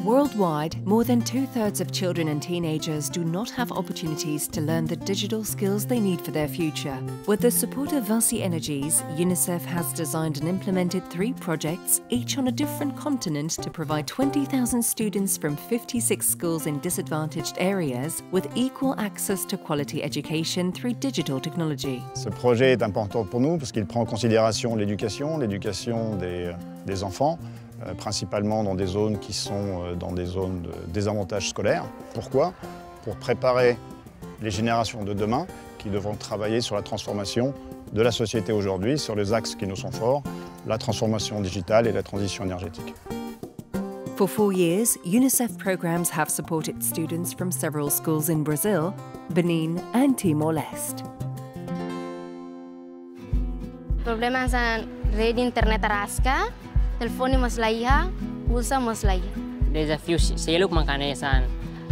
Worldwide, more than 2/3 of children and teenagers do not have opportunities to learn the digital skills they need for their future. With the support of Vinci Energies, UNICEF has designed and implemented 3 projects, each on a different continent, to provide 20,000 students from 56 schools in disadvantaged areas with equal access to quality education through digital technology. Ce projet est important pour nous parce qu'il prend en considération l'éducation des enfants, principalement dans des zones qui sont dans des zones de désavantage scolaire. Pourquoi? Pour préparer les générations de demain qui devront travailler sur la transformation de la société aujourd'hui, sur les axes qui nous sont forts, la transformation digitale et la transition énergétique. For 4 years, UNICEF programs have supported students from several schools in Brazil, Benin and Timor-Leste. Problema sa rede internet rasca, telefone mas laiha, usa mas laiha. Desafios selo makanesan,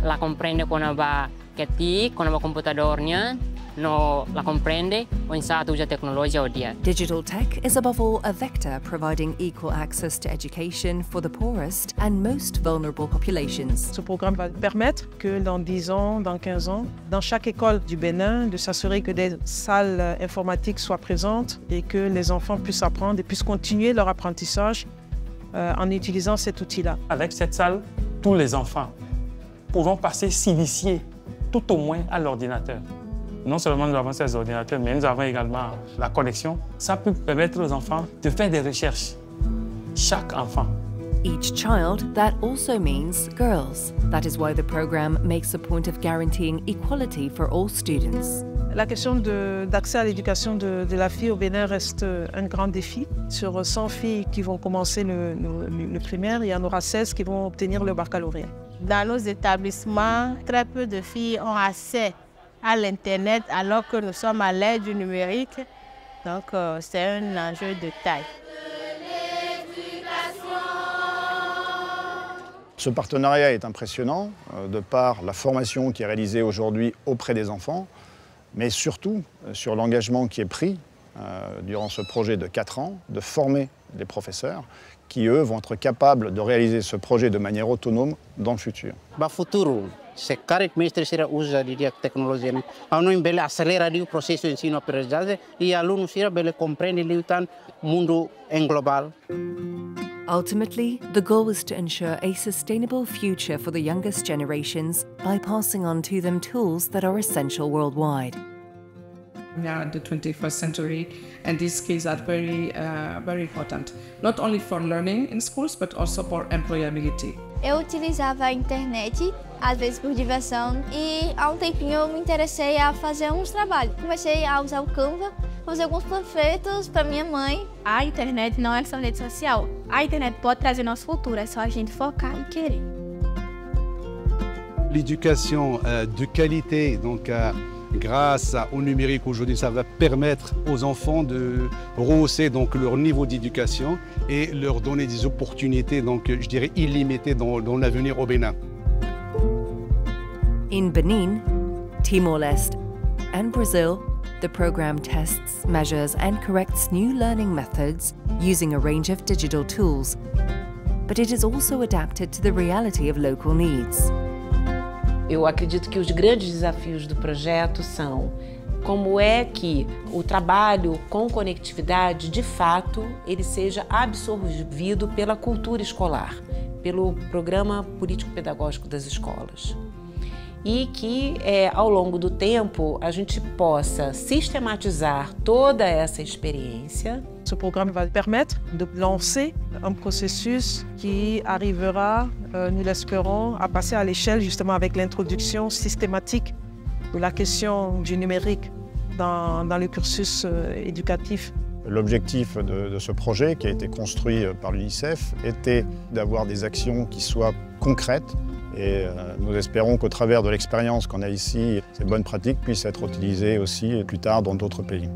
la comprende quando va ketik, quando va computadornya, no la comprende, o insato usa tecnologia odia. Digital tech is above all a vector providing equal access to education for the poorest and most vulnerable populations. Ce programme va permettre que dans 10 ans, dans 15 ans, dans chaque école du Bénin, de s'assurer que des salles informatiques soient présentes et que les enfants puissent apprendre et puissent continuer leur apprentissage en utilisant cet outil-là. Avec cette salle, tous les enfants pourront s'initier tout au moins à l'ordinateur. Non seulement nous avons ces ordinateurs, mais nous avons également la connexion. Ça peut permettre aux enfants de faire des recherches. Chaque enfant. Each child, that also means girls. That is why the program makes a point of guaranteeing equality for all students. La question d'accès à l'éducation de la fille au Bénin reste un grand défi. Sur 100 filles qui vont commencer le primaire, il y en aura 16 qui vont obtenir le baccalauréat. Dans nos établissements, très peu de filles ont accès à l'Internet alors que nous sommes à l'ère du numérique. Donc c'est un enjeu de taille. Ce partenariat est impressionnant de par la formation qui est réalisée aujourd'hui auprès des enfants, mais surtout sur l'engagement qui est pris durant ce projet de 4 ans de former des professeurs qui, eux, vont être capables de réaliser ce projet de manière autonome dans le futur. Se cada mestre será usa a tecnologia, a não bele acelera o processo de ensino-aprendizagem e aluno será bele compreende o mundo global. Ultimately, the goal is to ensure a sustainable future for the youngest generations by passing on to them tools that are essential worldwide. We are in the 21st century, and these skills are very important, not only for learning in schools, but also for employability. Eu utilizava a internet, às vezes por diversão, e há um tempinho eu me interessei a fazer uns trabalhos. Comecei a usar o Canva, fazer alguns panfletos para minha mãe. A internet não é só rede social. A internet pode trazer nosso futuro, é só a gente focar e querer. L'éducation de qualité, donc grâce au numérique aujourd'hui, ça va permettre aux enfants de rehausser donc leur niveau d'éducation et leur donner des opportunités, donc je dirais illimitées dans l'avenir au Bénin. In Benin, Timor-Leste and Brazil, the program tests, measures and corrects new learning methods using a range of digital tools, but it is also adapted to the reality of local needs. Eu acredito que os grandes desafios do projeto são como é que o trabalho com conectividade, de fato, ele seja absorvido pela cultura escolar, pelo programa político-pedagógico das escolas. E que, ao longo do tempo, a gente possa sistematizar toda essa experiência. Ce programme va permettre de lancer un processus qui arrivera, nous l'espérons, à passer à l'échelle justement avec l'introduction systématique de la question du numérique dans le cursus éducatif. L'objectif de ce projet qui a été construit par l'UNICEF était d'avoir des actions qui soient concrètes et nous espérons qu'au travers de l'expérience qu'on a ici, ces bonnes pratiques puissent être utilisées aussi plus tard dans d'autres pays.